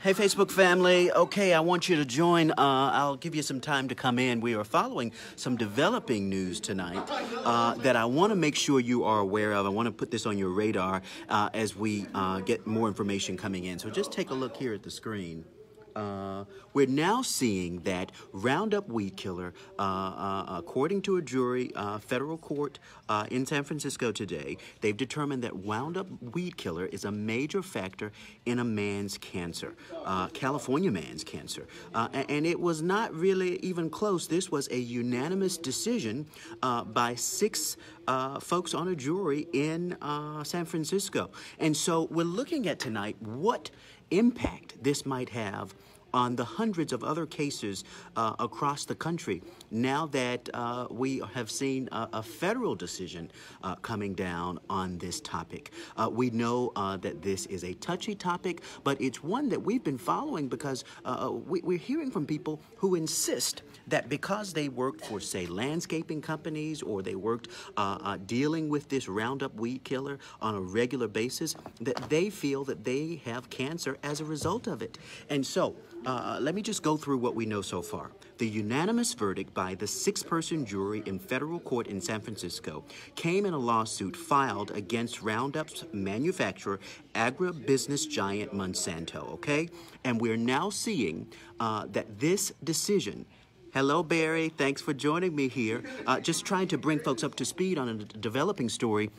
Hey, Facebook family. Okay, I want you to join. I'll give you some time to come in. We are following some developing news tonight that I want to make sure you are aware of. I want to put this on your radar as we get more information coming in. So just take a look here at the screen. We're now seeing that Roundup weed killer, according to a jury, federal court in San Francisco today, they've determined that Roundup weed killer is a major factor in a man's cancer, California man's cancer. And it was not really even close. This was a unanimous decision by six folks on a jury in San Francisco. And so we're looking at tonight what impact this might have on the hundreds of other cases across the country now that we have seen a federal decision coming down on this topic. We know that this is a touchy topic, but it's one that we've been following because we're hearing from people who insist that because they worked for, say, landscaping companies or they worked dealing with this Roundup weed killer on a regular basis, that they feel that they have cancer as a result of it. And so, let me just go through what we know so far. The unanimous verdict by the six-person jury in federal court in San Francisco came in a lawsuit filed against Roundup's manufacturer, agribusiness giant Monsanto, okay? And we're now seeing that this decision. Hello, Barry. Thanks for joining me here. Just trying to bring folks up to speed on a developing story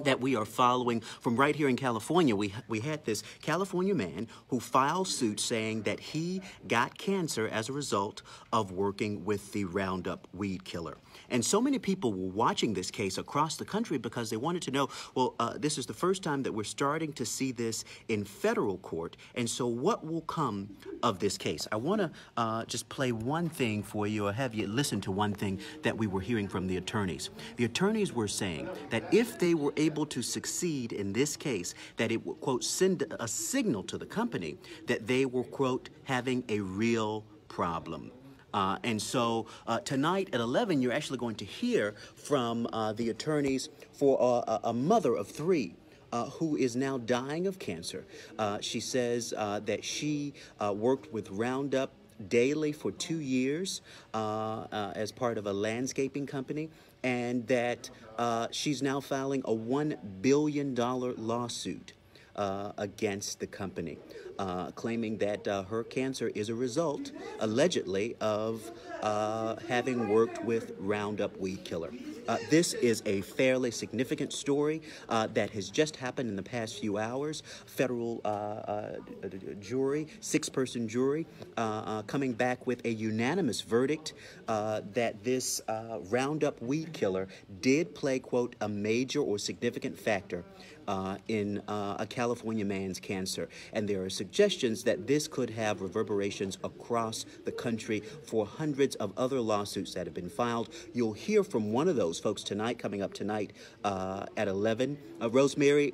that we are following from right here in California. We had this California man who filed suit saying that he got cancer as a result of working with the Roundup weed killer. And so many people were watching this case across the country because they wanted to know, well, this is the first time that we're starting to see this in federal court. And so what will come of this case? I want to just play one thing for you, or have you listen to one thing that we were hearing from the attorneys. The attorneys were saying that if they were able to succeed in this case, that it would, quote, send a signal to the company that they were, quote, having a real problem. And so tonight at 11, you're actually going to hear from the attorneys for a mother of three who is now dying of cancer. She says that she worked with Roundup daily for 2 years as part of a landscaping company, and that she's now filing a $1 billion lawsuit against the company, claiming that her cancer is a result, allegedly, of having worked with Roundup weed killer. This is a fairly significant story that has just happened in the past few hours. Federal jury, six-person jury, coming back with a unanimous verdict that this Roundup weed killer did play, quote, a major or significant factor in a California man's cancer. And there are suggestions that this could have reverberations across the country for hundreds of other lawsuits that have been filed. You'll hear from one of those folks tonight, coming up tonight at 11. Rosemary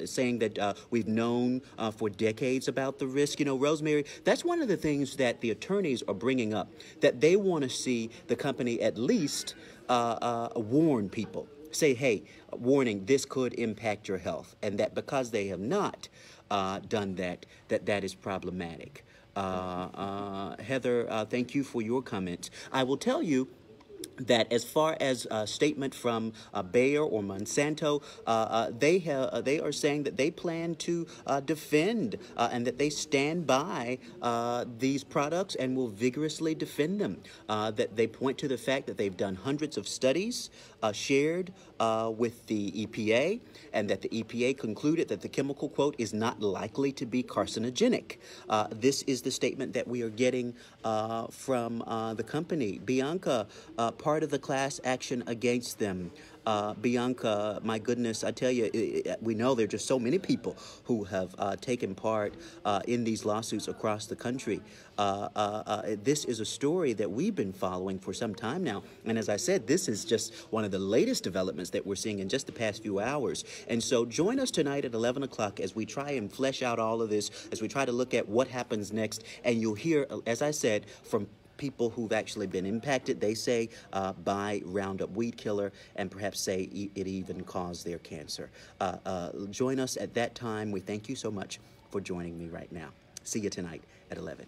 saying that we've known for decades about the risk. You know, Rosemary, that's one of the things that the attorneys are bringing up, that they want to see the company at least warn people. Say, hey, warning, this could impact your health, and that because they have not done that, that is problematic. Heather, thank you for your comments. I will tell you that as far as a statement from Bayer or Monsanto, they are saying that they plan to defend and that they stand by these products and will vigorously defend them. That they point to the fact that they've done hundreds of studies shared with the EPA, and that the EPA concluded that the chemical, quote, is not likely to be carcinogenic. This is the statement that we are getting from the company. Bianca, part of the class action against them. Bianca, my goodness, I tell you, we know there are just so many people who have taken part in these lawsuits across the country. This is a story that we've been following for some time now. And as I said, this is just one of the latest developments that we're seeing in just the past few hours. And so join us tonight at 11 o'clock as we try and flesh out all of this, as we try to look at what happens next. And you'll hear, as I said, from people who've actually been impacted, they say, by Roundup weed killer, and perhaps say it even caused their cancer. Join us at that time. We thank you so much for joining me right now. See you tonight at 11.